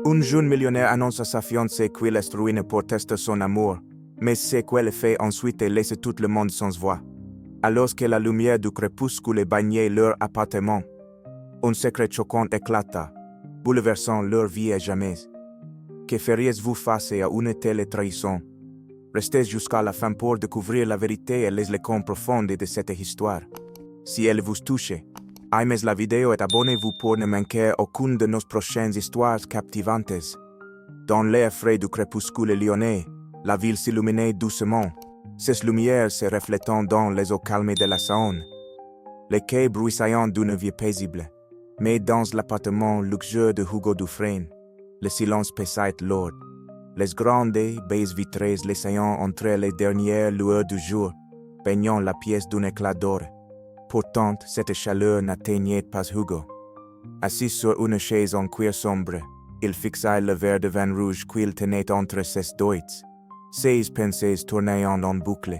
Un jeune millionnaire annonce à sa fiancée qu'il est ruiné pour tester son amour, mais c'est qu'elle fait ensuite et laisse tout le monde sans voix. Alors que la lumière du crépuscule baignait leur appartement, un secret choquant éclata, bouleversant leur vie à jamais. Que feriez-vous face à une telle trahison? Restez jusqu'à la fin pour découvrir la vérité et les leçons profondes de cette histoire. Si elle vous touche, aimez la vidéo et abonnez-vous pour ne manquer aucune de nos prochaines histoires captivantes. Dans l'air frais du crépuscule lyonnais, la ville s'illuminait doucement, ses lumières se reflétant dans les eaux calmes de la Saône. Les quais bruissants d'une vie paisible. Mais dans l'appartement luxueux de Hugo Dufresne, le silence pesait lourd. Les grandes baies vitrées laissant entrer les dernières lueurs du jour, baignant la pièce d'un éclat d'or. Pourtant, cette chaleur n'atteignait pas Hugo. Assis sur une chaise en cuir sombre, il fixait le verre de vin rouge qu'il tenait entre ses doigts. Ses pensées tournaient en boucle.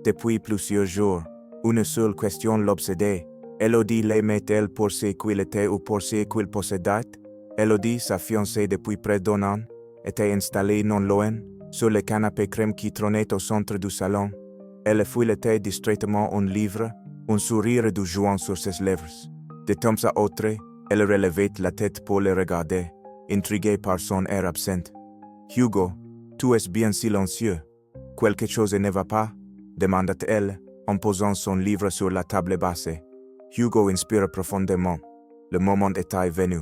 Depuis plusieurs jours, une seule question l'obsédait. Elodie l'aimait-elle pour ce qu'il était ou pour ce qu'il possédait? Elodie, sa fiancée depuis près d'un an, était installée non loin, sur le canapé crème qui trônait au centre du salon. Elle feuilletait distraitement un livre, un sourire de joie sur ses lèvres. De temps à autre, elle relevait la tête pour le regarder, intriguée par son air absent. « Hugo, tu es bien silencieux. Quelque chose ne va pas ?» demanda-t-elle, en posant son livre sur la table basse. Hugo inspira profondément. Le moment était venu.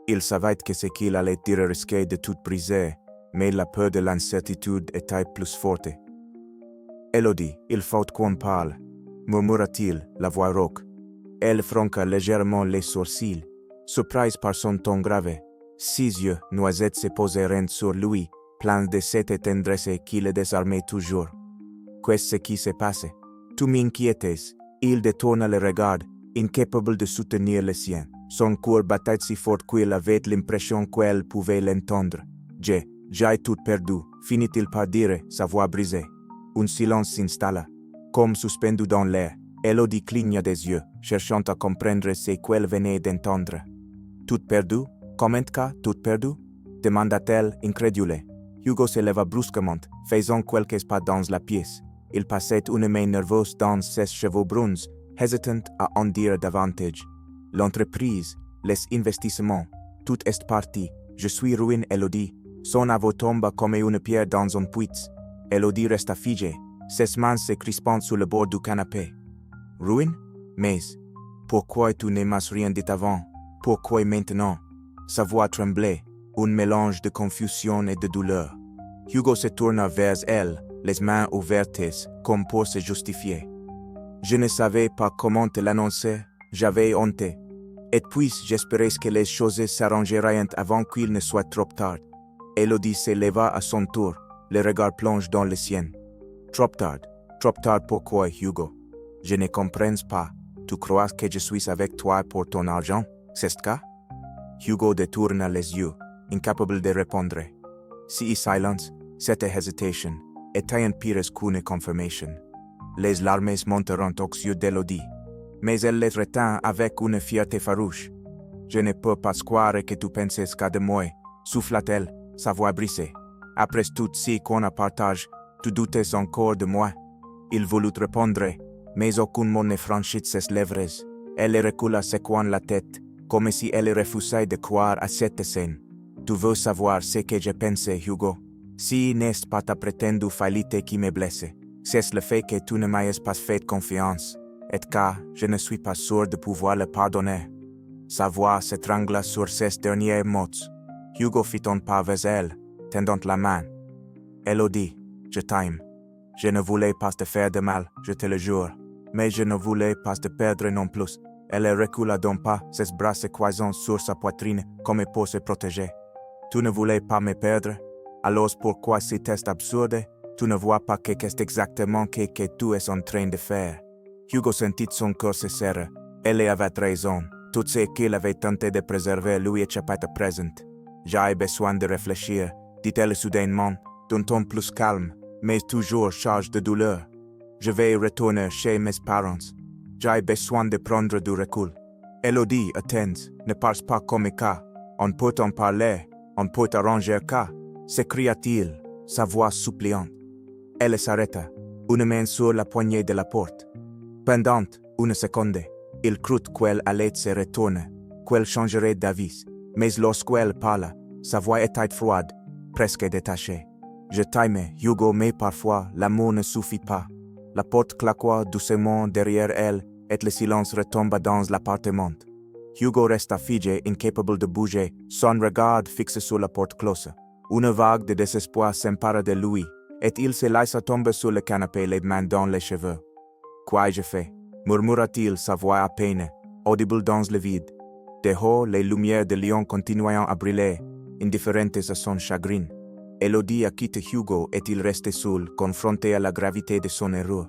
Il savait que ce qu'il allait dire risquait de tout briser, mais la peur de l'incertitude était plus forte. « Elodie, il faut qu'on parle, » murmura-t-il, la voix rauque. Elle fronqua légèrement les sourcils, surprise par son ton grave. Ses yeux noisettes se posèrent sur lui, pleins de cette tendresse qui le désarmait toujours. Qu'est-ce qui se passe? Tu m'inquiètes. Il détourna le regard, incapable de soutenir le sien. Son cœur battait si fort qu'il avait l'impression qu'elle pouvait l'entendre. J'ai tout perdu, finit-il par dire, sa voix brisée. Un silence s'installa, comme suspendu dans l'air. Elodie cligna des yeux, cherchant à comprendre ce qu'elle venait d'entendre. Tout perdu? Comment ça, tout perdu? Demanda-t-elle, incrédule. Hugo se leva brusquement, faisant quelques pas dans la pièce. Il passait une main nerveuse dans ses cheveux bruns, hésitant à en dire davantage. L'entreprise, les investissements, tout est parti. Je suis ruiné, Elodie. Son aveu tomba comme une pierre dans un puits. Elodie resta figée, ses mains se crispant sur le bord du canapé. Ruine? Mais pourquoi tu ne m'as rien dit avant? Pourquoi maintenant? Sa voix tremblait, un mélange de confusion et de douleur. Hugo se tourna vers elle, les mains ouvertes, comme pour se justifier. Je ne savais pas comment te l'annoncer, j'avais honte. Et puis j'espérais que les choses s'arrangeraient avant qu'il ne soit trop tard. Elodie se leva à son tour, le regard plonge dans le sien. Trop tard pourquoi, Hugo? Je ne comprends pas. Tu crois que je suis avec toi pour ton argent, c'est ce cas? Hugo détourna les yeux, incapable de répondre. Si silence, cette hésitation était une pire qu'une confirmation. Les larmes monteront aux yeux d'Elodie, mais elle les retint avec une fierté farouche. Je ne peux pas croire que tu penses qu'à de moi, souffla-t-elle, sa voix brisée. Après tout ce qu'on a partagé, tu doutes encore de moi. Il voulut répondre, mais aucun mot ne franchit ses lèvres. Elle recula secouant la tête, comme si elle refusait de croire à cette scène. Tu veux savoir ce que je pense, Hugo? Si n'est pas ta prétendue faillite qui me blesse, c'est le fait que tu ne m'aies pas fait confiance, et que je ne suis pas sûr de pouvoir le pardonner. Sa voix s'étrangla sur ces derniers mots. Hugo fit un pas vers elle, tendant la main. Elodie, je t'aime. Je ne voulais pas te faire de mal, je te le jure, mais je ne voulais pas te perdre non plus. Elle recula d'un pas, ses bras se croisant sur sa poitrine comme pour se protéger. Tu ne voulais pas me perdre? Alors pourquoi ce test absurde? Tu ne vois pas que c'est exactement ce que tu es en train de faire. Hugo sentit son cœur se serrer. Elle avait raison. Tout ce qu'il avait tenté de préserver lui échappait à présent. J'ai besoin de réfléchir, dit-elle soudainement, d'un ton plus calme, mais toujours chargé de douleur. Je vais retourner chez mes parents. J'ai besoin de prendre du recul. Elodie, attends, ne parle pas comme ça. On peut en parler. On peut arranger cas, s'écria-t-il, sa voix suppliante. Elle s'arrêta, une main sur la poignée de la porte. Pendant une seconde, il crut qu'elle allait se retourner, qu'elle changerait d'avis, mais lorsqu'elle parla, sa voix était froide, presque détachée. Je t'aimais, Hugo, mais parfois l'amour ne suffit pas. La porte claqua doucement derrière elle et le silence retomba dans l'appartement. Hugo resta figé, incapable de bouger, son regard fixé sur la porte close. Une vague de désespoir s'empara de lui, et il se laissa tomber sur le canapé, les mains dans les cheveux. « Qu'ai-je fait » murmura-t-il, sa voix à peine, audible dans le vide. Dehors, les lumières de Lyon continuaient à brûler, indifférentes à son chagrin. Elodie a quitté Hugo et il restait seul, confronté à la gravité de son erreur.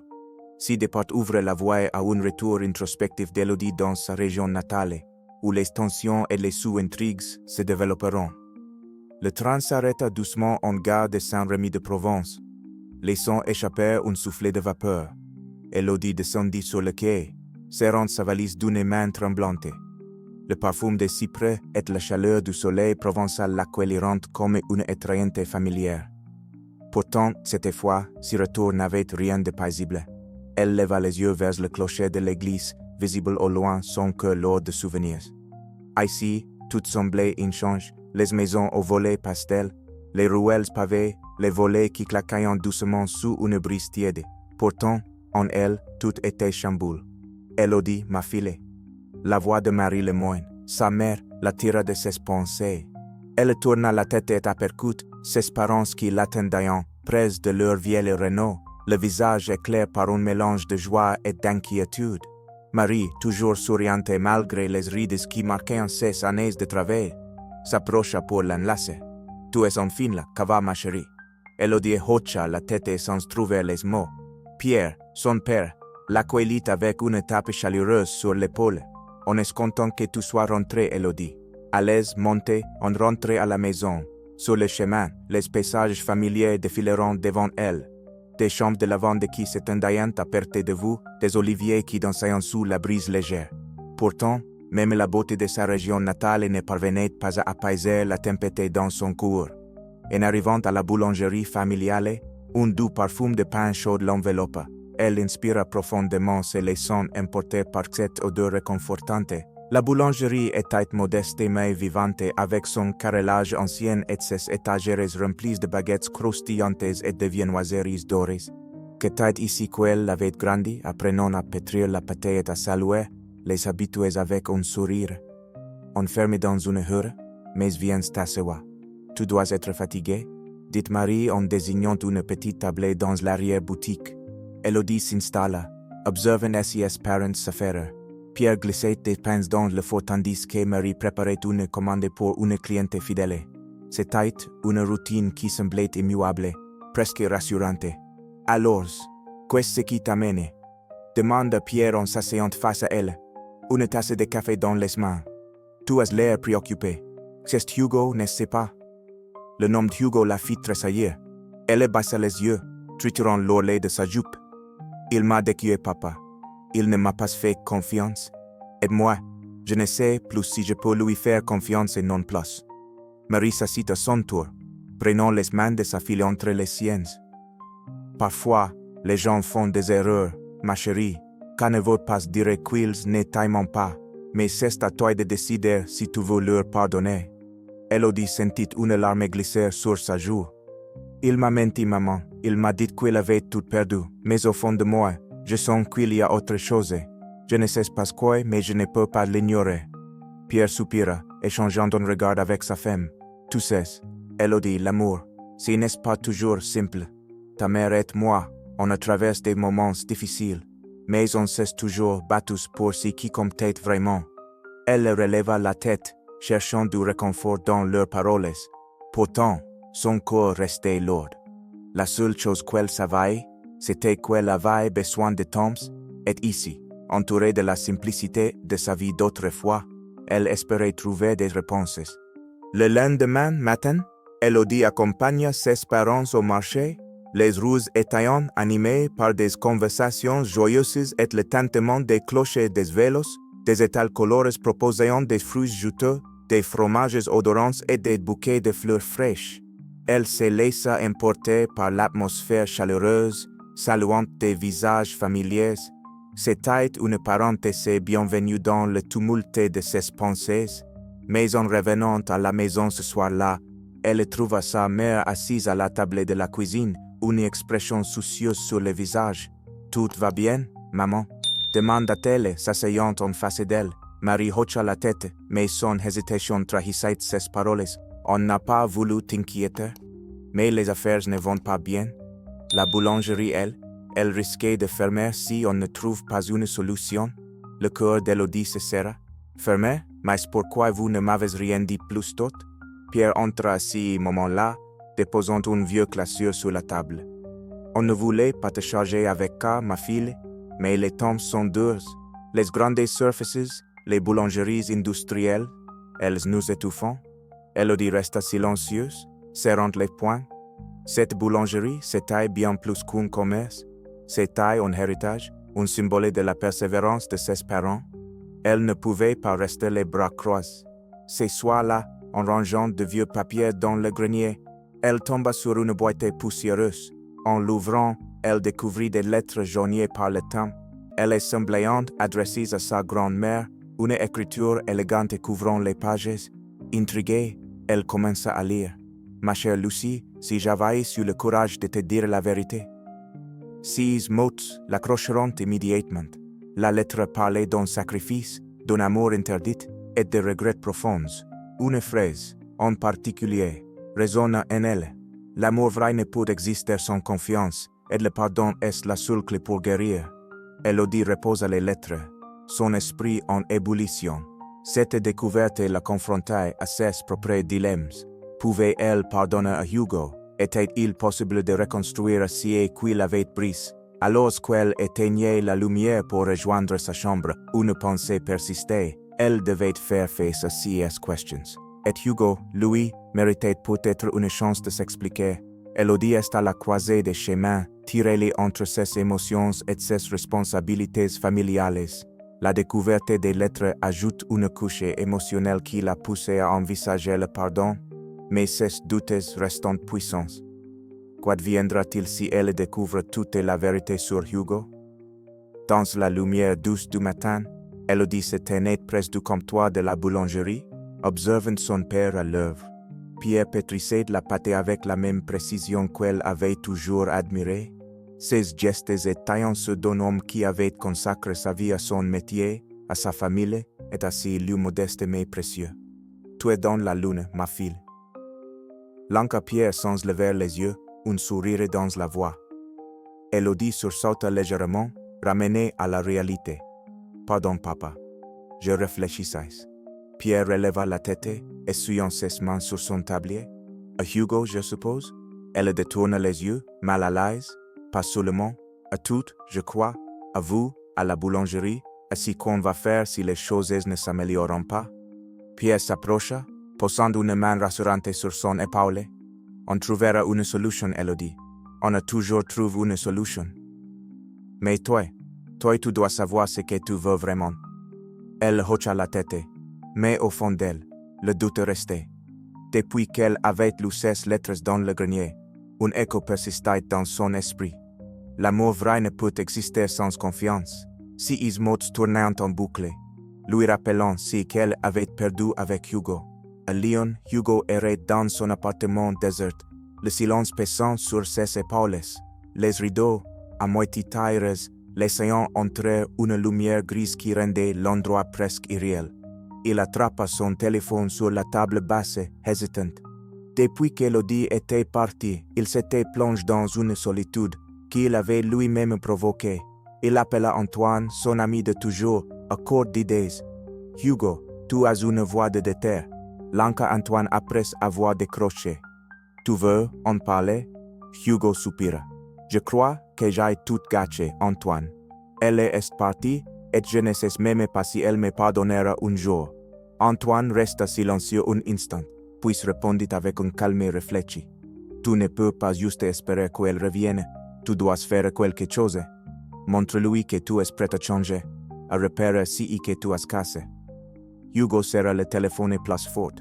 Si départ ouvre la voie à un retour introspectif d'Elodie dans sa région natale, où les tensions et les sous-intrigues se développeront. Le train s'arrêta doucement en gare de Saint-Rémy de Provence, laissant échapper un soufflet de vapeur. Elodie descendit sur le quai, serrant sa valise d'une main tremblante. Le parfum des cyprès et la chaleur du soleil provençal l'accueillirent comme une étreinte familière. Pourtant, cette fois, ce retour n'avait rien de paisible. Elle leva les yeux vers le clocher de l'église, visible au loin sans que l'or de souvenirs. Ici, tout semblait inchangé, les maisons aux volets pastel, les ruelles pavées, les volets qui claquaient doucement sous une brise tiède. Pourtant, en elle, tout était chamboule. Elodie, ma fille. La voix de Marie Lemoine, sa mère, la tira de ses pensées. Elle tourna la tête et aperçut ses parents qui l'attendaient, près de leur vieil Renault, le visage éclairé par un mélange de joie et d'inquiétude. Marie, toujours souriante malgré les rides qui marquaient ses années de travail, s'approcha pour l'enlacer. « Tu es enfin là, ça va ma chérie ?» Elodie hocha la tête sans trouver les mots. Pierre, son père, l'accueillit avec une tape chaleureuse sur l'épaule. « On est content que tu sois rentrée, Elodie. » À l'aise montée, on rentrait à la maison. Sur le chemin, les paysages familiers défileront devant elle. Des champs de lavande qui s'étendaient à perte de vue, des oliviers qui dansaient sous la brise légère. Pourtant, même la beauté de sa région natale ne parvenait pas à apaiser la tempête dans son cœur. En arrivant à la boulangerie familiale, un doux parfum de pain chaud l'enveloppa. Elle inspira profondément, se laissant emporter par cette odeur réconfortante. La boulangerie était modeste mais vivante, avec son carrelage ancien et ses étagères remplies de baguettes croustillantes et de viennoiseries dorées. Qu'était ici qu'elle avait grandi, apprenant à pétrir la pâte et à saluer les habitués avec un sourire. Enfermé dans une heure, mais viens t'asseoir. Tu dois être fatigué, dit Marie en désignant une petite tablette dans l'arrière-boutique. Elodie s'installa, observant ses parents s'affaire. Pierre glissait des pains dans le four tandis que Marie préparait une commande pour une cliente fidèle. C'était une routine qui semblait immuable, presque rassurante. Alors, qu'est-ce qui t'amène? Demanda Pierre en s'asseyant face à elle. Une tasse de café dans les mains. Tu as l'air préoccupé. C'est Hugo, n'est-ce pas? Le nom d'Hugo la fit tressaillir. Elle baissa les yeux, triturant l'ourlet de sa jupe. Il m'a décué, papa. Il ne m'a pas fait confiance. Et moi, je ne sais plus si je peux lui faire confiance et non plus. Marie s'assit à son tour, prenant les mains de sa fille entre les siennes. Parfois, les gens font des erreurs, ma chérie. Qu'à ne veut pas dire qu'ils ne t'aiment pas, mais c'est à toi de décider si tu veux leur pardonner. Elodie sentit une larme glisser sur sa joue. Il m'a menti, maman. Il m'a dit qu'il avait tout perdu, mais au fond de moi, je sens qu'il y a autre chose. Je ne sais pas quoi, mais je ne peux pas l'ignorer. Pierre soupira, échangeant un regard avec sa femme. Tu sais, Elodie, l'amour, ce n'est pas toujours simple. Ta mère et moi, on traverse des moments difficiles, mais on s'est toujours battus pour ce qui comptait vraiment. Elle releva la tête, cherchant du réconfort dans leurs paroles. Pourtant, son corps restait lourd. La seule chose qu'elle savait, c'était qu'elle avait besoin de temps, et ici, entourée de la simplicité de sa vie d'autrefois, elle espérait trouver des réponses. Le lendemain matin, Elodie accompagna ses parents au marché. Les rues étaient animées par des conversations joyeuses et le tintement des clochers des vélos, des étals colorés proposant des fruits juteux, des fromages odorants et des bouquets de fleurs fraîches. Elle se laissa emporter par l'atmosphère chaleureuse, saluant des visages familiers. C'était une parenthèse bienvenue dans le tumulte de ses pensées. Mais en revenant à la maison ce soir-là, elle trouva sa mère assise à la table de la cuisine, une expression soucieuse sur le visage. « Tout va bien, maman ?» demanda-t-elle, s'asseyant en face d'elle. Marie hocha la tête, mais son hésitation trahissait ses paroles. « On n'a pas voulu t'inquiéter, mais les affaires ne vont pas bien. La boulangerie, elle risquait de fermer si on ne trouve pas une solution. » Le cœur d'Élodie se serra. « Fermer? Mais pourquoi vous ne m'avez rien dit plus tôt ?» Pierre entra à ce moment-là, déposant une vieille classure sur la table. « On ne voulait pas te charger avec ça, ma fille, mais les temps sont durs. Les grandes surfaces, les boulangeries industrielles, elles nous étouffent. » Élodie resta silencieuse, serrant les poings. Cette boulangerie, c'était bien plus qu'un commerce. C'était un héritage, un symbole de la persévérance de ses parents. Elle ne pouvait pas rester les bras croisés. Ce soir-là, en rangeant de vieux papiers dans le grenier, elle tomba sur une boîte poussiéreuse. En l'ouvrant, elle découvrit des lettres jaunies par le temps. Elle est semblante, adressée à sa grand-mère, une écriture élégante couvrant les pages. Intriguée, elle commença à lire. « Ma chère Lucie, si j'avais eu le courage de te dire la vérité. » Ces mots l'accrocheront immédiatement. La lettre parlait d'un sacrifice, d'un amour interdit et de regrets profonds. Une phrase, en particulier, résonna en elle. L'amour vrai ne peut exister sans confiance, et le pardon est la seule clé pour guérir. Élodie reposa les lettres, son esprit en ébullition. Cette découverte la confrontait à ses propres dilemmes. Pouvait-elle pardonner à Hugo? Était-il possible de reconstruire ce qu'il avait brisé? Alors qu'elle éteignait la lumière pour rejoindre sa chambre, une pensée persistait. Elle devait faire face à ces questions. Et Hugo, lui, méritait peut-être une chance de s'expliquer. Élodie est à la croisée des chemins, tirée entre ses émotions et ses responsabilités familiales. La découverte des lettres ajoute une couche émotionnelle qui la poussait à envisager le pardon, mais ses doutes restent puissants. Qu'adviendra-t-il si elle découvre toute la vérité sur Hugo? Dans la lumière douce du matin, Élodie se tenait près du comptoir de la boulangerie, observant son père à l'œuvre. Pierre pétrissait la pâte avec la même précision qu'elle avait toujours admirée. Ses gestes étaient ceux d'un homme qui avait consacré sa vie à son métier, à sa famille et à ses lieux modestes mais précieux. « Tu es dans la lune, ma fille. » Lanka Pierre sans lever les yeux, un sourire dans la voix. Élodie sursauta légèrement, ramenée à la réalité. « Pardon, papa. Je réfléchissais. » Pierre releva la tête, essuyant ses mains sur son tablier. « À Hugo, je suppose ?» Elle détourna les yeux, mal à l'aise. « Pas seulement. À toutes, je crois. À vous, à la boulangerie, à ce qu'on va faire si les choses ne s'améliorent pas. » Pierre s'approcha, posant une main rassurante sur son épaule. « On trouvera une solution, Élodie. On a toujours trouvé une solution. Mais toi, tu dois savoir ce que tu veux vraiment. » Elle hocha la tête, mais au fond d'elle, le doute restait. Depuis qu'elle avait lu ces lettres dans le grenier, un écho persistait dans son esprit. L'amour vrai ne peut exister sans confiance. Si ils mots tournaient en boucle, lui rappelant ce qu'elle avait perdu avec Hugo. À Lyon, Hugo errait dans son appartement désert, le silence pesant sur ses épaules, les rideaux, à moitié taillés, laissant entrer une lumière grise qui rendait l'endroit presque irréel. Il attrapa son téléphone sur la table basse, hésitant. Depuis qu'Élodie était partie, il s'était plongé dans une solitude qu'il avait lui-même provoquée. Il appela Antoine, son ami de toujours, à court d'idées. « Hugo, tu as une voix de déter. » Lanka Antoine après avoir décroché. « Tu veux en parler ?» Hugo soupira. « Je crois que j'ai tout gâché, Antoine. Elle est partie, et je ne sais même pas si elle me pardonnera un jour. » Antoine resta silencieux un instant, puis répondit avec un calme réfléchi. « Tu ne peux pas juste espérer qu'elle revienne. Tu dois faire quelque chose. Montre-lui que tu es prêt à changer, à repérer ce que tu as cassé. » Hugo serra le téléphone et place forte.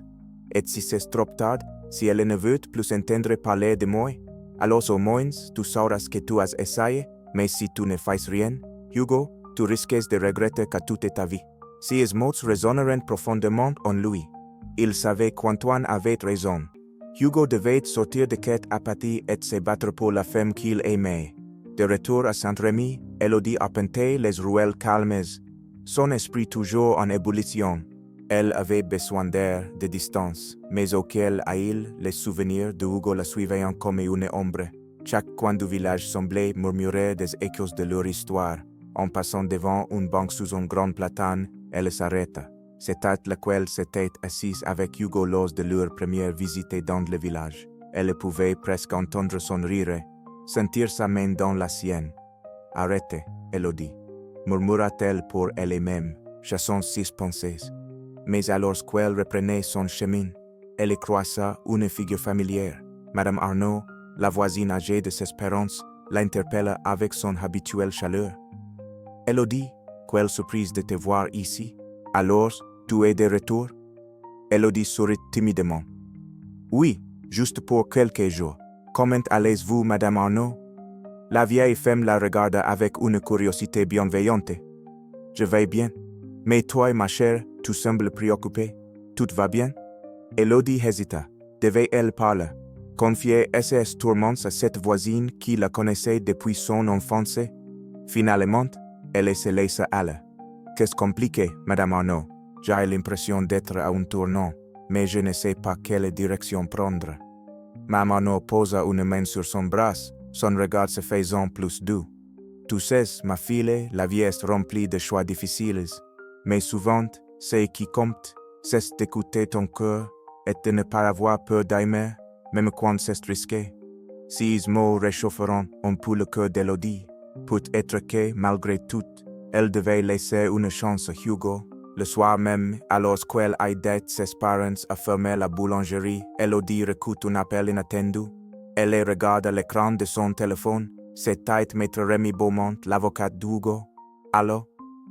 Et si c'est trop tard, si elle ne veut plus entendre parler de moi, alors au moins tu sauras que tu as essayé, mais si tu ne fais rien, Hugo, tu risques de regretter que toute ta vie. Si les mots résonneraient profondément en lui. Il savait qu'Antoine avait raison. Hugo devait sortir de cette apathie et se battre pour la femme qu'il aimait. De retour à Saint-Rémy, Élodie arpentait les ruelles calmes, son esprit toujours en ébullition. Elle avait besoin d'air, de distance, mais auquel haïl les souvenirs de Hugo la suivaient comme une ombre. Chaque coin du village semblait murmurer des échos de leur histoire. En passant devant une banque sous un grand platane, elle s'arrêta. C'était laquelle s'était assise avec Hugo lors de leur première visite dans le village. Elle pouvait presque entendre son rire, sentir sa main dans la sienne. « Arrêtez, Élodie, murmura-t-elle pour elle-même, chassant ses pensées. Mais alors qu'elle reprenait son chemin, elle croisa une figure familière. Madame Arnaud, la voisine âgée de Espérance, l'interpella avec son habituelle chaleur. « Élodie, quelle surprise de te voir ici. Alors, tu es de retour ?» Élodie sourit timidement. « Oui, juste pour quelques jours. Comment allez-vous, Madame Arnaud ?» La vieille femme la regarda avec une curiosité bienveillante. « Je vais bien. Mais toi, ma chère, tu sembles préoccupée. Tout va bien ?» Élodie hésita. Devait-elle parler? Confier ses tourments à cette voisine qui la connaissait depuis son enfance? Finalement, elle se laissa aller. « Qu'est-ce compliqué, Madame Arnaud? J'ai l'impression d'être à un tournant, mais je ne sais pas quelle direction prendre. » Madame Arnaud posa une main sur son bras, son regard se faisant plus doux. « Tu sais, ma fille, la vie est remplie de choix difficiles, mais souvent, ce qui compte, c'est d'écouter ton cœur et de ne pas avoir peur d'aimer, même quand c'est risqué. » Ces mots réchaufferont un peu le cœur d'Élodie. Peut-être que, malgré tout, elle devait laisser une chance à Hugo. Le soir même, alors qu'elle aidait ses parents à fermer la boulangerie, Élodie écoute un appel inattendu. Elle regarde l'écran de son téléphone. C'était Maître Rémy Beaumont, l'avocat d'Hugo. « Allô ?»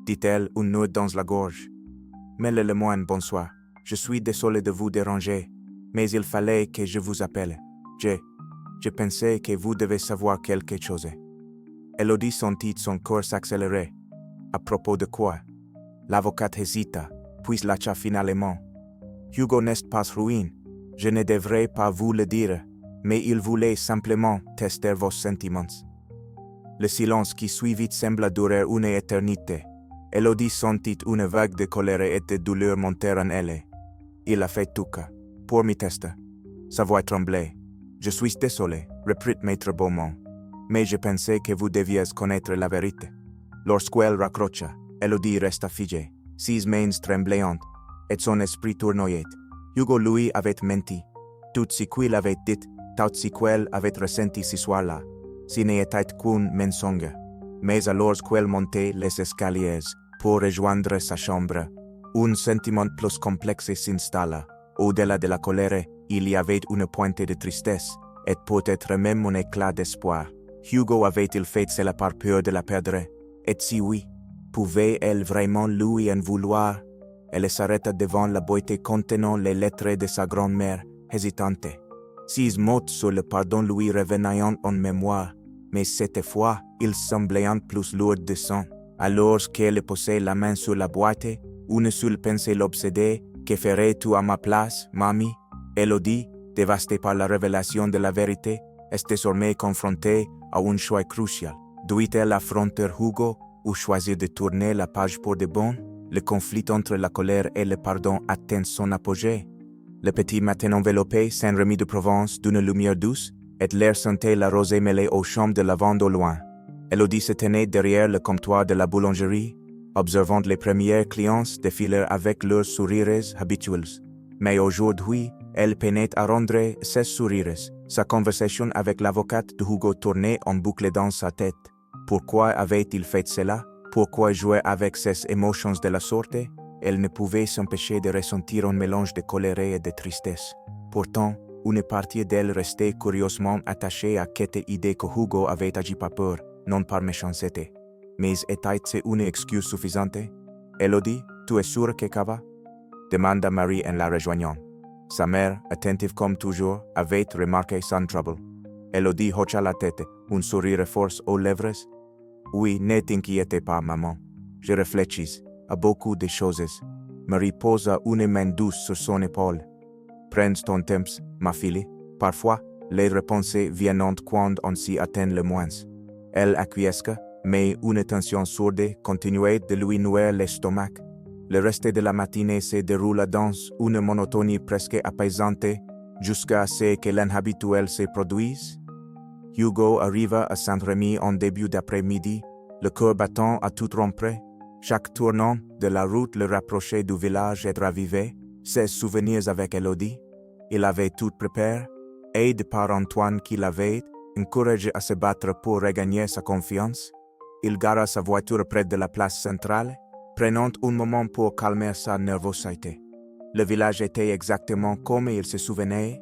dit-elle, un nœud dans la gorge. « Mais le moine, bonsoir. Je suis désolé de vous déranger, mais il fallait que je vous appelle. Je pensais que vous devez savoir quelque chose. » Élodie sentit son cœur s'accélérer. « À propos de quoi ?» L'avocat hésita, puis lâcha finalement. « Hugo n'est pas ruin. Je ne devrais pas vous le dire, mais il voulait simplement tester vos sentiments. » Le silence qui suivit sembla durer une éternité. Élodie sentit une vague de colère et de douleur monter en elle. Il a fait tout cas, pour me tester. Sa voix tremblait. « Je suis désolé, reprit Maître Beaumont, mais je pensais que vous deviez connaître la vérité. » Lorsqu'elle raccrocha, Élodie resta figée, ses mains tremblantes, et son esprit tournoyait. Hugo lui avait menti. Tout ce qu'il avait dit, tout ce qu'elle avait ressenti ce soir-là, ce n'était qu'un mensonge. Mais alors qu'elle montait les escaliers pour rejoindre sa chambre, un sentiment plus complexe s'installa. Au-delà de la colère, il y avait une pointe de tristesse, et peut-être même un éclat d'espoir. Hugo avait-il fait cela par peur de la perdre? Et si oui, pouvait-elle vraiment lui en vouloir? Elle s'arrêta devant la boîte contenant les lettres de sa grand-mère, hésitante. Six mots sur le pardon lui revenaient en mémoire, mais cette fois, ils semblaient plus lourds de sang. Alors qu'elle posait la main sur la boîte, une seule pensée l'obsédait. « Que ferais-tu à ma place, mamie ?» Élodie, dévastée par la révélation de la vérité, est désormais confrontée à un choix crucial. Doit-elle affronter Hugo ou choisir de tourner la page pour de bon? Le conflit entre la colère et le pardon atteint son apogée. Le petit matin enveloppé Saint-Rémy de Provence d'une lumière douce, et l'air sentait la rosée mêlée aux champs de lavande au loin. Élodie se tenait derrière le comptoir de la boulangerie, observant les premières clients défiler avec leurs sourires habituels. Mais aujourd'hui, elle peinait à rendre ses sourires. Sa conversation avec l'avocate de Hugo tournait en boucle dans sa tête. Pourquoi avait-il fait cela? Pourquoi jouer avec ses émotions de la sorte? Elle ne pouvait s'empêcher de ressentir un mélange de colère et de tristesse. Pourtant, une partie d'elle restait curieusement attachée à cette idée que Hugo avait agi par peur, non par méchanceté. Mais était-ce une excuse suffisante? Élodie, tu es sûre que ça va? demanda Marie en la rejoignant. Sa mère, attentive comme toujours, avait remarqué sans trouble. Elodie hocha la tête, un sourire force aux lèvres. Oui, ne t'inquiète pas, maman. Je réfléchis à beaucoup de choses. Marie posa une main douce sur son épaule. Prends ton temps, ma fille. Parfois, les réponses viennent quand on s'y attend le moins. Elle acquiesça, mais une tension sourde continuait de lui nouer l'estomac. Le reste de la matinée se déroula dans une monotonie presque apaisante, jusqu'à ce que l'inhabituel se produise. Hugo arriva à Saint-Rémy en début d'après-midi, le cœur battant à tout rompre. Chaque tournant de la route le rapprochait du village et ravivait ses souvenirs avec Elodie. Il avait tout préparé, aidé par Antoine qui l'avait encouragé à se battre pour regagner sa confiance. Il gara sa voiture près de la place centrale, prenant un moment pour calmer sa nervosité. Le village était exactement comme il se souvenait,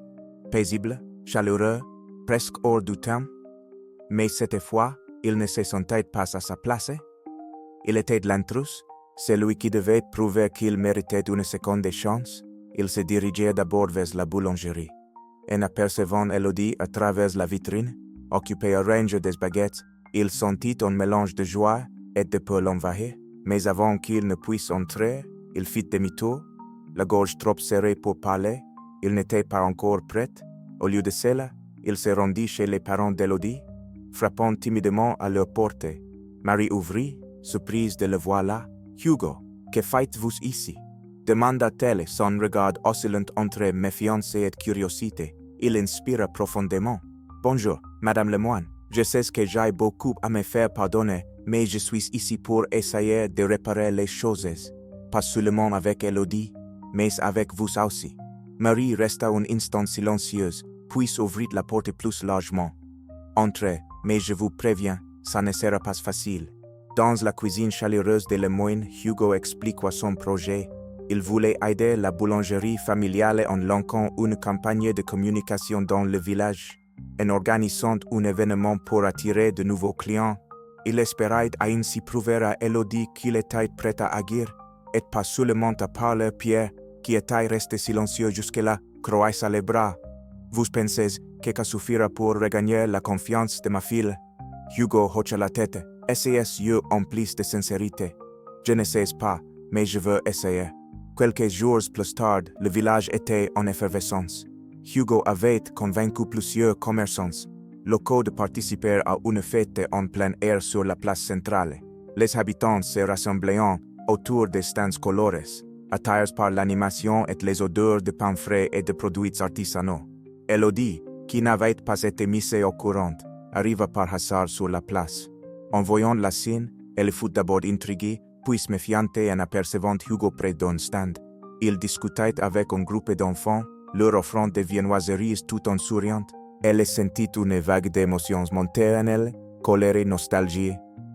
paisible, chaleureux, presque hors du temps. Mais cette fois, il ne se sentait pas à sa place. Il était l'intrus, celui qui devait prouver qu'il méritait une seconde chance. Il se dirigeait d'abord vers la boulangerie. En apercevant Elodie à travers la vitrine, occupée à ranger des baguettes, il sentit un mélange de joie et de peur l'envahir. Mais avant qu'il ne puisse entrer, il fit demi-tour, la gorge trop serrée pour parler. Il n'était pas encore prêt. Au lieu de cela, il se rendit chez les parents d'Elodie, frappant timidement à leur porte. Marie ouvrit, surprise de le voir là. « Hugo, que faites-vous ici ?» demanda-t-elle, son regard oscillant entre méfiance et curiosité. Il inspira profondément. « Bonjour, Madame Lemoine. Je sais que j'ai beaucoup à me faire pardonner, mais je suis ici pour essayer de réparer les choses. Pas seulement avec Elodie, mais avec vous aussi. » Marie resta un instant silencieuse, puis ouvrit la porte plus largement. « Entrez, mais je vous préviens, ça ne sera pas facile. » Dans la cuisine chaleureuse de Lemoine, Hugo expliqua son projet. Il voulait aider la boulangerie familiale en lançant une campagne de communication dans le village, en organisant un événement pour attirer de nouveaux clients. Il espérait ainsi prouver à Elodie qu'il était prêt à agir, et pas seulement à parler. Pierre, qui était resté silencieux jusque-là, croisa les bras. « Vous pensez que ça suffira pour regagner la confiance de ma fille ?» Hugo hocha la tête, ses yeux emplis de sincérité. « Je ne sais pas, mais je veux essayer. » Quelques jours plus tard, le village était en effervescence. Hugo avait convaincu plusieurs commerçants locaux de participer à une fête en plein air sur la place centrale. Les habitants se rassemblaient autour des stands colorés, attirés par l'animation et les odeurs de pain frais et de produits artisanaux. Elodie, qui n'avait pas été mise au courant, arriva par hasard sur la place. En voyant la scène, elle fut d'abord intriguée, puis méfiante en apercevant Hugo près d'un stand. Il discutait avec un groupe d'enfants, leur offrant des viennoiseries tout en souriant. Elle sentit une vague d'émotions monter en elle, colère et nostalgie,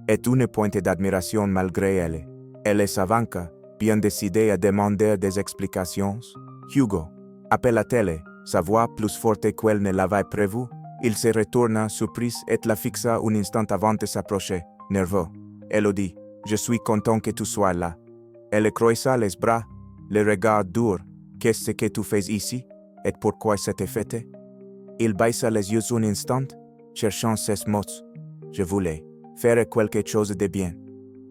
et une pointe d'admiration malgré elle. Elle s'avança, bien décidée à demander des explications. « Hugo » appela-t-elle, sa voix plus forte qu'elle ne l'avait prévu. Il se retourna, surpris, et la fixa un instant avant de s'approcher, nerveux. Elodie, je suis content que tu sois là. Elle croisa les bras, le regard dur. Qu'est-ce que tu fais ici, et pourquoi cette fête? Il baissa les yeux un instant, cherchant ses mots. Je voulais faire quelque chose de bien.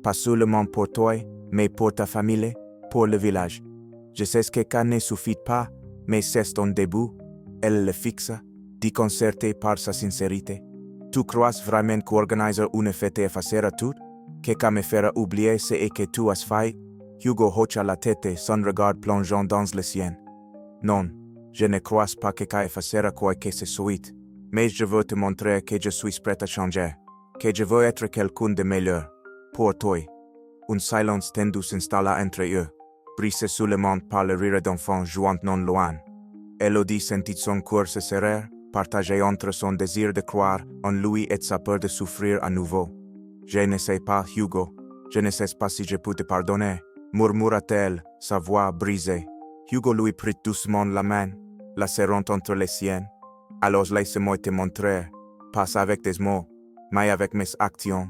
Pas seulement pour toi, mais pour ta famille, pour le village. Je sais que ça ne suffit pas, mais c'est un début. Elle le fixa, déconcertée par sa sincérité. Tu crois vraiment qu'organiser une fête effacera tout? Que ça me fera oublier ce que tu as fait? Hugo hocha la tête, son regard plongeant dans le sien. Non, je ne crois pas que ça effacera quoi que ce soit. Mais je veux te montrer que je suis prêt à changer. Que je veux être quelqu'un de meilleur. Pour toi. Un silence tendu s'installa entre eux, brisé seulement par le rire d'enfant jouant non loin. Elodie sentit son cœur se serrer, partagé entre son désir de croire en lui et sa peur de souffrir à nouveau. « Je ne sais pas, Hugo. Je ne sais pas si je peux te pardonner, » murmura-t-elle, sa voix brisée. Hugo lui prit doucement la main, la serrant entre les siennes. « Alors laisse-moi te montrer, pas avec des mots, mais avec mes actions. »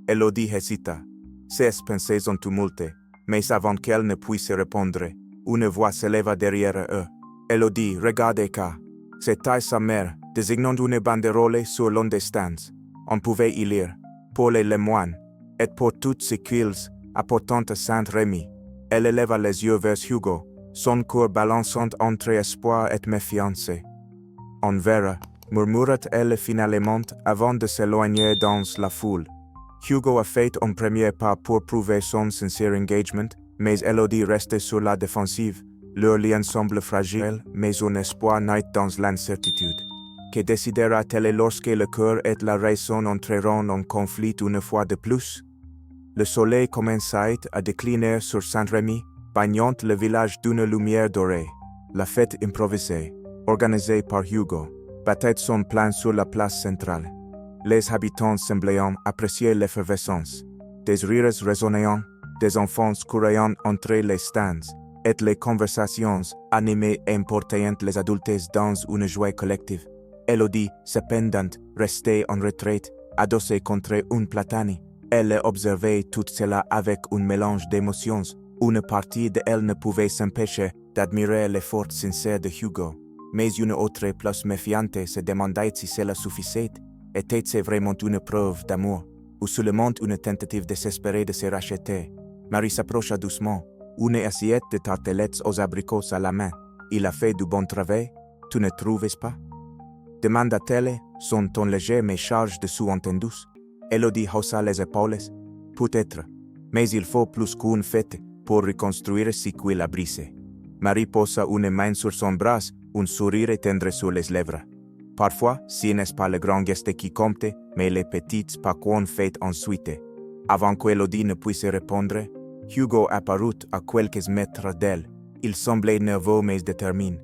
Elodie hésita. Ses pensées en tumulte, mais avant qu'elle ne puisse répondre, une voix s'éleva derrière eux. Elodie, regardez car. C'était sa mère, désignant une banderole sur l'un des stands. On pouvait y lire « Pour les moines » et pour toutes ces quilles apportant à Saint-Rémy. Elle éleva les yeux vers Hugo, son cœur balançant entre espoir et méfiance. « On verra » murmura-t-elle finalement avant de s'éloigner dans la foule. Hugo a fait un premier pas pour prouver son sincere engagement, mais Elodie restait sur la défensive. Leur lien semble fragile, mais un espoir naît dans l'incertitude. Que décidera-t-elle lorsque le cœur et la raison entreront en conflit une fois de plus? Le soleil commençait à décliner sur Saint-Rémy, baignant le village d'une lumière dorée. La fête improvisée, organisée par Hugo, battait son plein sur la place centrale. Les habitants semblaient apprécier l'effervescence. Des rires résonnants, des enfants courant entre les stands, et les conversations animées emportaient les adultes dans une joie collective. Elodie, cependant, restait en retraite, adossée contre une platane. Elle observait tout cela avec un mélange d'émotions. Une partie d'elle ne pouvait s'empêcher d'admirer l'effort sincère de Hugo, mais une autre plus méfiante se demandait si cela suffisait. Était-ce vraiment une preuve d'amour, ou seulement une tentative désespérée de se racheter? Marie s'approcha doucement, une assiette de tartelettes aux abricots à la main. Il a fait du bon travail, tu ne trouves pas? Demanda-t-elle, son ton léger mais charge de sous-entendus. Elodie haussa les épaules. Peut-être, mais il faut plus qu'une fête pour reconstruire ce qu'il a brisé. Marie posa une main sur son bras, un sourire tendre sur les lèvres. Parfois, ce n'est pas le grand geste qui compte, mais les petites pas qu'on fait ensuite. Avant qu'Elodie ne puisse répondre, Hugo apparut à quelques mètres d'elle. Il semblait nerveux mais déterminé.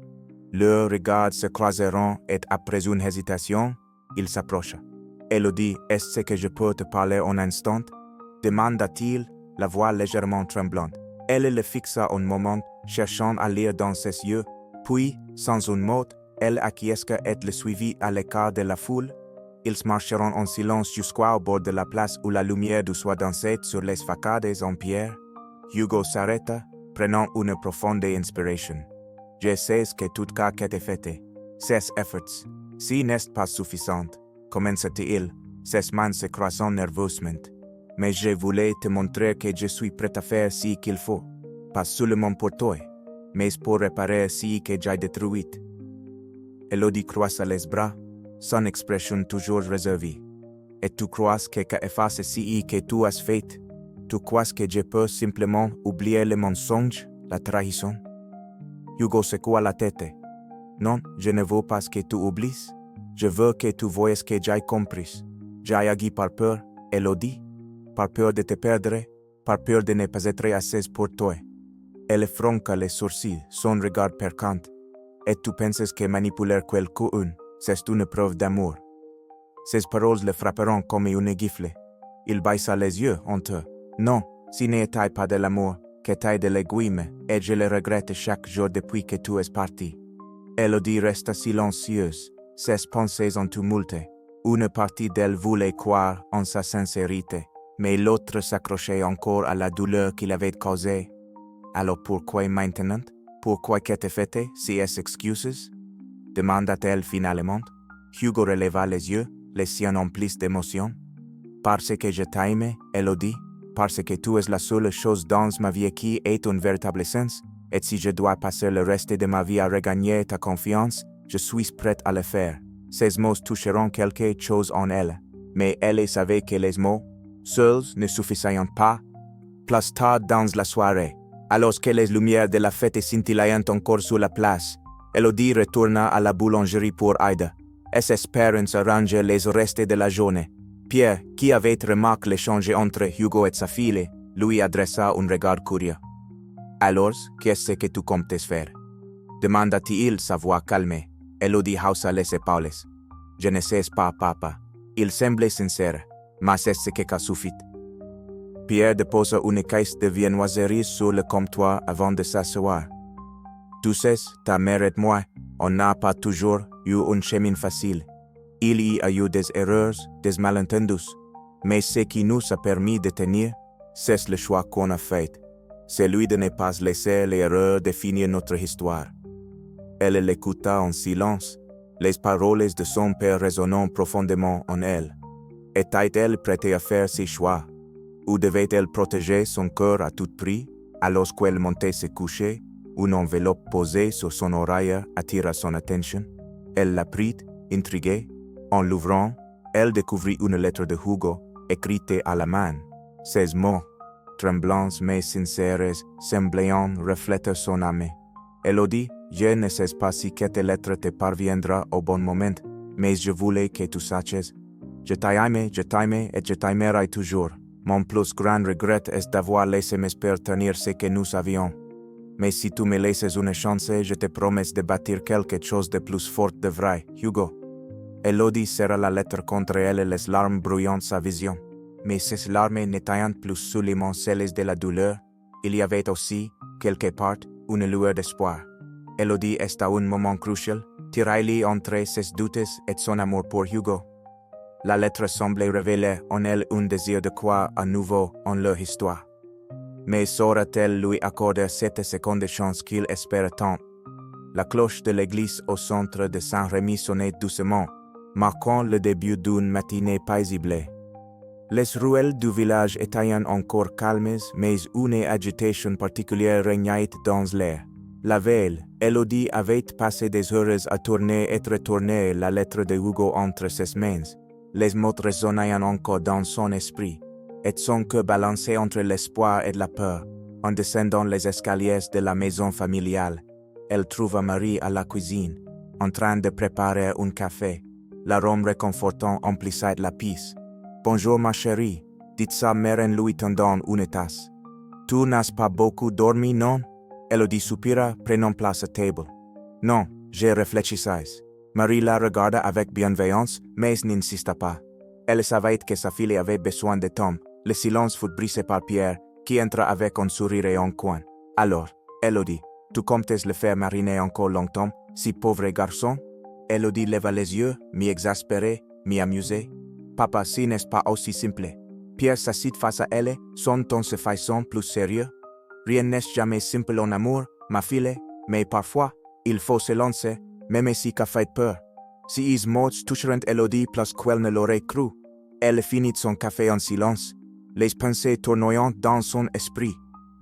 Leurs regards se croiseront et après une hésitation, il s'approcha. « Elodie, est-ce que je peux te parler un instant ?» demanda-t-il, la voix légèrement tremblante. Elle le fixa un moment, cherchant à lire dans ses yeux, puis, sans un mot, elle acquiesça et le suivit à l'écart de la foule. Ils marcheront en silence jusqu'au bord de la place où la lumière du soir dansait sur les facades en pierre. Hugo s'arrêta, prenant une profonde inspiration. « Je sais que tout cas qu'était fait. Ces efforts, si n'est pas suffisant, commença-t-il, ses mains se croisant nerveusement. Mais je voulais te montrer que je suis prêt à faire ce qu'il faut, pas seulement pour toi, mais pour réparer ce que j'ai détruit. » Elodie croisa les bras, son expression toujours réservée. « Et tu crois que effacer ce que tu as fait? Tu crois que je peux simplement oublier le mensonge, la trahison? » Hugo secoua la tête. « Non, je ne veux pas que tu oublies. Je veux que tu voies que j'ai compris. J'ai agi par peur, Elodie. Par peur de te perdre, par peur de ne pas être assez pour toi. » Elle fronça les sourcils, son regard percant. « Et tu penses que manipuler quelqu'un, c'est une preuve d'amour? » Ces paroles le frapperont comme une gifle. Il baissa les yeux honteux. « Non, ce n'était pas de l'amour, qu'était de l'égoïsme, et je le regrette chaque jour depuis que tu es parti. » Elodie resta silencieuse, ses pensées en tumulte. Une partie d'elle voulait croire en sa sincérité, mais l'autre s'accrochait encore à la douleur qu'il avait causée. Alors pourquoi maintenant? Pourquoi qu'était fait ces excuses? Demanda-t-elle finalement. Hugo releva les yeux, les siens emplis d'émotion. Parce que je t'aime, Elodie, parce que tu es la seule chose dans ma vie qui ait un véritable sens, et si je dois passer le reste de ma vie à regagner ta confiance, je suis prête à le faire. Ces mots toucheront quelque chose en elle, mais elle savait que les mots, seuls, ne suffisaient pas. Plus tard dans la soirée, alors que les lumières de la fête scintillaient encore sur la place, Elodie retourna à la boulangerie pour Aida, et s'espérant arranger les restes de la journée. Pierre, qui avait remarqué l'échange entre Hugo et sa fille, lui adressa un regard curieux. « Alors, qu'est-ce que tu comptes faire ?» demanda-t-il sa voix calmée. Elodie haussa les épaules. « Je ne sais pas, papa. » Il semblait sincère, mais c'est ce qui suffit. Pierre déposa une caisse de viennoiserie sur le comptoir avant de s'asseoir. « Tu sais, ta mère et moi, on n'a pas toujours eu un chemin facile. Il y a eu des erreurs, des malentendus, mais ce qui nous a permis de tenir, c'est le choix qu'on a fait. celui de ne pas laisser l'erreur définir notre histoire. Elle l'écouta en silence, les paroles de son père résonnant profondément en elle. Était-elle prête à faire ses choix? Ou devait-elle protéger son cœur à tout prix, alors qu'elle montait se coucher? Une enveloppe posée sur son oreille attira son attention. Elle la prit, intriguée. En l'ouvrant, elle découvrit une lettre de Hugo, écrite à la main. Ces mots, tremblants mais sincères, semblaient refléter son âme. Elodie, je ne sais pas si cette lettre te parviendra au bon moment, mais je voulais que tu saches. Je t'aime et je t'aimerai toujours. Mon plus grand regret est d'avoir laissé mes pères tenir ce que nous avions. Mais si tu me laisses une chance, je te promets de bâtir quelque chose de plus fort de vrai, Hugo. Elodie serra la lettre contre elle et les larmes brouillant sa vision. Mais ces larmes n'étaient plus seulement celles de la douleur, il y avait aussi, quelque part, une lueur d'espoir. Elodie est à un moment crucial, tiraillée entre ses doutes et son amour pour Hugo. La lettre semblait révéler en elle un désir de croire à nouveau en leur histoire. Mais saura-t-elle lui accorder cette seconde chance qu'il espère tant? La cloche de l'église au centre de Saint-Rémy sonnait doucement, marquant le début d'une matinée paisible. Les ruelles du village étaient encore calmes, mais une agitation particulière régnait dans l'air. La veille, Elodie avait passé des heures à tourner et retourner la lettre de Hugo entre ses mains. Les mots résonnaient encore dans son esprit, et son cœur balançait entre l'espoir et la peur. En descendant les escaliers de la maison familiale, elle trouva Marie à la cuisine, en train de préparer un café. L'arôme réconfortant emplissait la pièce. « Bonjour ma chérie », dit sa mère en lui tendant une tasse. « Tu n'as pas beaucoup dormi, non ?» Elodie soupira, prenant place à table. « Non, je réfléchissais. » Marie la regarda avec bienveillance, mais n'insista pas. Elle savait que sa fille avait besoin de temps. Le silence fut brisé par Pierre, qui entra avec un sourire et un coin. « Alors, Elodie, tu comptes le faire mariner encore longtemps, si pauvre garçon ?» Elodie leva les yeux, mi-exaspérée, mi-amusée. « Papa, si n'est pas aussi simple. » Pierre s'assit face à elle, son ton se faisant plus sérieux. « Rien n'est jamais simple en amour, ma fille, mais parfois, il faut se lancer, même si ça fait peur. » Si ils mots toucheront Elodie plus qu'elle ne l'aurait cru. Elle finit son café en silence, les pensées tournoyant dans son esprit.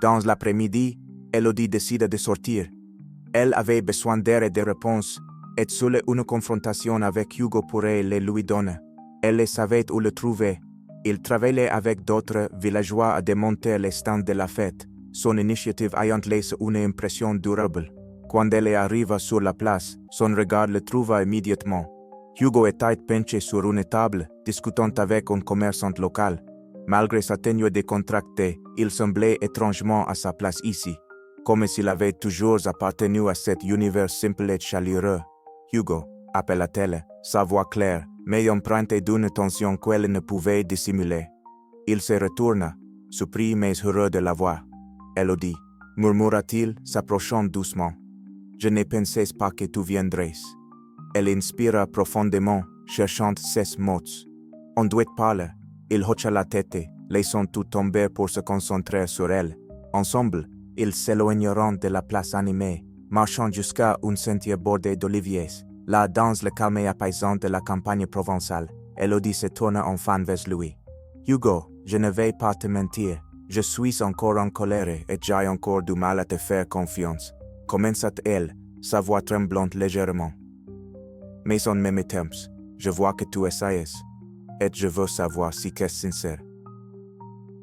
Dans l'après-midi, Elodie décida de sortir. Elle avait besoin d'air et de réponses, et seule une confrontation avec Hugo pourrait les lui donner. Elle savait où le trouver. Il travaillait avec d'autres villageois à démonter les stands de la fête, son initiative ayant laissé une impression durable. Quand elle arriva sur la place, son regard le trouva immédiatement. Hugo était penché sur une table, discutant avec un commerçant local. Malgré sa tenue décontractée, il semblait étrangement à sa place ici, comme s'il avait toujours appartenu à cet univers simple et chaleureux. « Hugo », appela-t-elle, sa voix claire, mais empreinte d'une tension qu'elle ne pouvait dissimuler. Il se retourna, surpris mais heureux de la voir. « Elodie », murmura-t-il, s'approchant doucement. « Je ne pensais pas que tu viendrais. » Elle inspira profondément, cherchant ses mots. « On doit parler. » Il hocha la tête, laissant tout tomber pour se concentrer sur elle. Ensemble, ils s'éloigneront de la place animée, marchant jusqu'à un sentier bordé d'oliviers. Là, dans le calme apaisant de la campagne provençale, Elodie se tourna enfin vers lui. « Hugo, je ne vais pas te mentir. Je suis encore en colère et j'ai encore du mal à te faire confiance. » Commença-t-elle, sa voix tremblante légèrement. « Mais en même temps, je vois que tu essayes, et je veux savoir si c'est sincère. »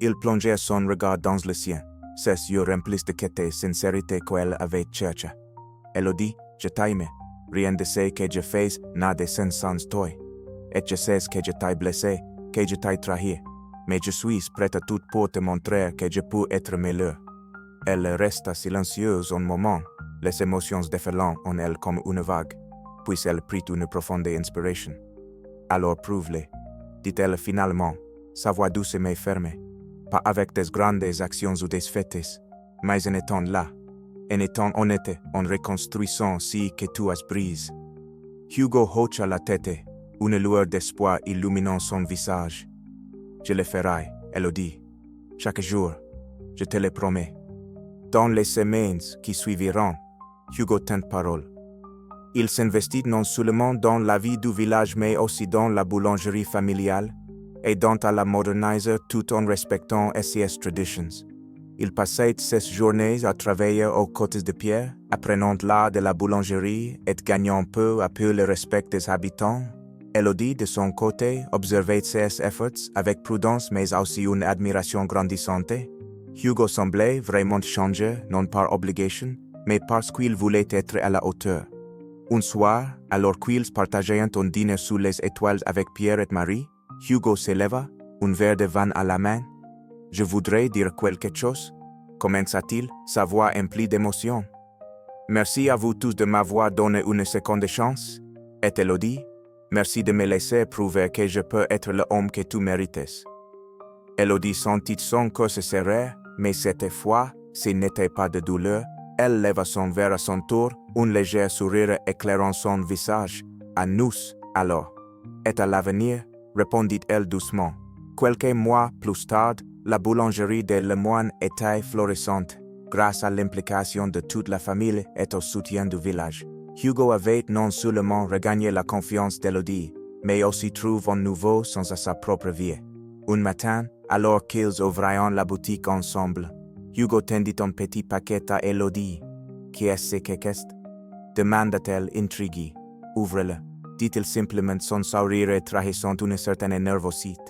Il plongeait son regard dans le sien, ses yeux remplis de cette sincérité qu'elle avait cherchée. « Elodie, je t'aime. Rien de ce que je fais n'a de sens sans toi. Et je sais que je t'ai blessé, que je t'ai trahi. Mais je suis prête à tout pour te montrer que je peux être meilleur. » Elle resta silencieuse un moment, les émotions déferlant en elle comme une vague. Puis elle prit une profonde inspiration. « Alors prouve-le, » dit-elle finalement, sa voix douce mais ferme. Pas avec des grandes actions ou des fêtes, mais en étant là, en étant honnête, en reconstruisant ce que tu as brisé. Hugo hocha la tête, une lueur d'espoir illuminant son visage. « Je le ferai, Elodie. Chaque jour, je te le promets. » Dans les semaines qui suiviront, Hugo tint parole. Il s'investit non seulement dans la vie du village mais aussi dans la boulangerie familiale et dans à la moderniser tout en respectant ses traditions. Il passait ses journées à travailler aux côtés de Pierre, apprenant l'art de la boulangerie et gagnant peu à peu le respect des habitants. Elodie, de son côté, observait ses efforts avec prudence mais aussi une admiration grandissante. Hugo semblait vraiment changer, non par obligation, mais parce qu'il voulait être à la hauteur. Un soir, alors qu'ils partageaient un dîner sous les étoiles avec Pierre et Marie, Hugo s'éleva, un verre de vin à la main. « Je voudrais dire quelque chose » commença-t-il, sa voix emplie d'émotion. « Merci à vous tous de m'avoir donné une seconde chance. » Et Elodie, « Merci de me laisser prouver que je peux être l'homme que tu mérites. » Elodie sentit son cœur se serrer, mais cette fois, ce n'était pas de douleur. Elle leva son verre à son tour, un léger sourire éclairant son visage. « À nous, alors. » « Et à l'avenir, répondit-elle doucement. Quelques mois plus tard, la boulangerie de Lemoine était florissante, grâce à l'implication de toute la famille et au soutien du village. Hugo avait non seulement regagné la confiance d'Elodie, mais aussi trouvé un nouveau sens à sa propre vie. Un matin, alors qu'ils ouvraient la boutique ensemble, Hugo tendit un petit paquet à Elodie. « Qu'est-ce que c'est ?» demanda-t-elle intriguée. « Ouvre-le, dit-il simplement son sourire trahissant une certaine nervosité.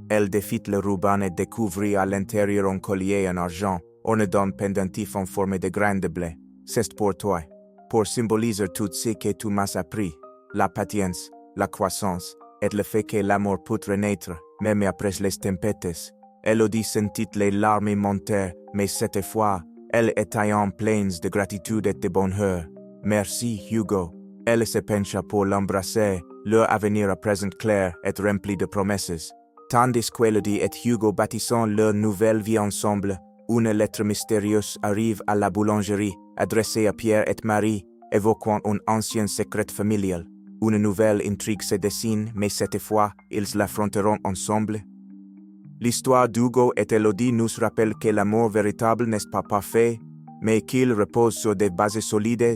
Elle défit le ruban et découvrit à l'intérieur un collier en argent, orné d'un pendentif en forme de grain de blé. « C'est pour toi, pour symboliser tout ce que tu m'as appris, la patience, la croissance, et le fait que l'amour peut renaître, même après les tempêtes. » Elodie sentit les larmes monter, mais cette fois, elle était en pleine de gratitude et de bonheur. « Merci, Hugo. » Elle se pencha pour l'embrasser, leur avenir à présent clair et rempli de promesses. Tandis qu'Elodie et Hugo bâtissant leur nouvelle vie ensemble, une lettre mystérieuse arrive à la boulangerie, adressée à Pierre et Marie, évoquant un ancien secret familial. Une nouvelle intrigue se dessine, mais cette fois, ils l'affronteront ensemble. L'histoire d'Hugo et Elodie nous rappelle que l'amour véritable n'est pas parfait, mais qu'il repose sur des bases solides,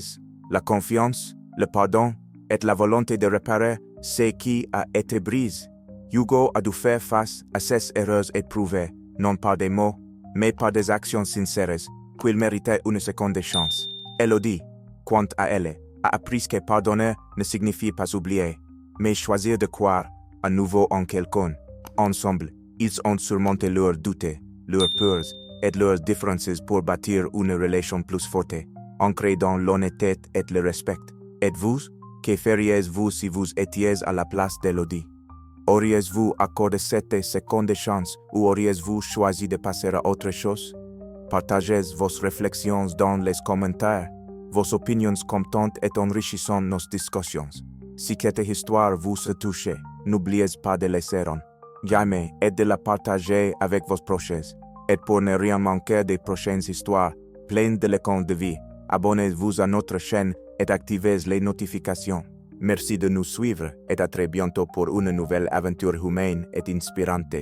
la confiance, le pardon et la volonté de réparer ce qui a été brisé. Hugo a dû faire face à ces erreurs éprouvées, non par des mots, mais par des actions sincères, qu'il méritait une seconde chance. Elodie, quant à elle, a appris que pardonner ne signifie pas oublier, mais choisir de croire à nouveau en quelqu'un. Ensemble, ils ont surmonté leurs doutes, leurs peurs et leurs différences pour bâtir une relation plus forte, ancrée dans l'honnêteté et le respect. Et vous, que feriez-vous si vous étiez à la place d'Elodie? Auriez-vous accordé cette seconde chance ou auriez-vous choisi de passer à autre chose? Partagez vos réflexions dans les commentaires. Vos opinions comptent et enrichissent nos discussions. Si cette histoire vous a touché, n'oubliez pas de laisser un j'aime et de la partager avec vos proches. Et pour ne rien manquer des prochaines histoires pleines de leçons de vie, abonnez-vous à notre chaîne et activez les notifications. Merci de nous suivre et à très bientôt pour une nouvelle aventure humaine et inspirante.